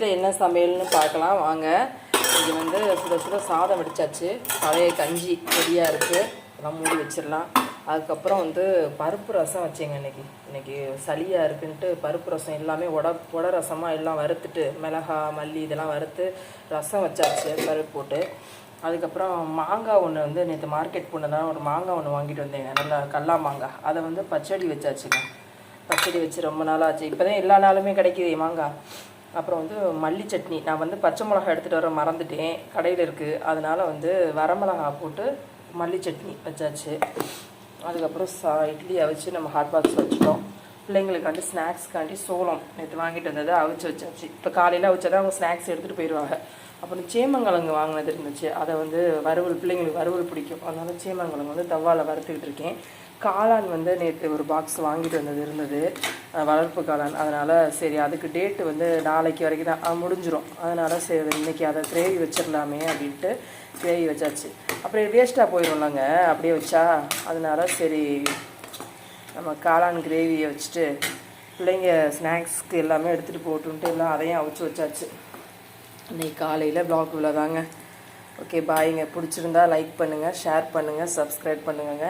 மதியத்தில் என்ன சமையல்னு பார்க்கலாம் வாங்க. இது வந்து சுட சுட சாதம் வடித்தாச்சு, பழைய கஞ்சி ரெடியாக இருக்குது, எல்லாம் மூடி வச்சிடலாம். அதுக்கப்புறம் வந்து பருப்பு ரசம் வச்சேங்க. இன்றைக்கி சளியாக இருக்குன்ட்டு பருப்பு ரசம் எல்லாமே உட ரசமாக எல்லாம் வறுத்துட்டு மிளகா மல்லி இதெல்லாம் வறுத்து ரசம் வச்சாச்சு பருப்பு போட்டு. அதுக்கப்புறம் மாங்காய் ஒன்று வந்து நேற்று மார்க்கெட் போனதான் ஒரு மாங்காய் ஒன்று வாங்கிட்டு வந்தேங்க, நல்லா கல்லா மாங்காய். அதை வந்து பச்சடி வச்சாச்சுங்க. பச்சடி வச்சு ரொம்ப நாள் ஆச்சு, இப்போ தான் எல்லா நாளுமே கிடைக்கிது மாங்காய். அப்புறம் வந்து மல்லி சட்னி, நான் வந்து பச்சை மிளகா எடுத்துகிட்டு வர மறந்துட்டேன், கடையில் இருக்குது, அதனால் வந்து வரமிளகா போட்டு மல்லி சட்னி வச்சாச்சு. அதுக்கப்புறம் இட்லி அவிச்சு நம்ம ஹாட் பாக்ஸ் வச்சுட்டோம். பிள்ளைங்களுக்காண்டி ஸ்நாக்ஸ்க்காண்டி சோளம் நேற்று வாங்கிட்டு வந்ததை அவிச்சு வச்சாச்சு. இப்போ காலையில் அவிச்சா தான் அவங்க ஸ்நாக்ஸ் எடுத்துகிட்டு போயிடுவாங்க. அப்புறம் சேமங்கிழங்கு வாங்கினது இருந்துச்சு, அதை வந்து வறுவல், பிள்ளைங்களுக்கு வறுவல் பிடிக்கும், அதனால் சேமங்கிழங்கு வந்து தவாவில் வறுத்துக்கிட்டு இருக்கேன். காளான் வந்து நேற்று ஒரு பாக்ஸ் வாங்கிட்டு இருந்தது வளர்ப்பு காளான். அதனால் சரி, அதுக்கு டேட்டு வந்து நாளைக்கு வரைக்கும் தான் முடிஞ்சிடும். அதனால் சரி இன்றைக்கி அதை கிரேவி வச்சிடலாமே அப்படின்ட்டு கிரேவி வச்சாச்சு. அப்படியே வேஸ்ட்டாக போயிடும்லங்க அப்படியே வச்சா, அதனால் சரி நம்ம காளான் கிரேவியை வச்சுட்டு பிள்ளைங்க ஸ்நாக்ஸ்க்கு எல்லாமே எடுத்துகிட்டு போட்டுன்ட்டு எல்லாம் அதையும் அவிச்சு வச்சாச்சு. இன்றைக்கி காலையில் ப்ளாக் இவ்வளோதாங்க. ஓகே, பாய்ங்க. பிடிச்சிருந்தா லைக் பண்ணுங்கள், ஷேர் பண்ணுங்கள், சப்ஸ்கிரைப் பண்ணுங்க.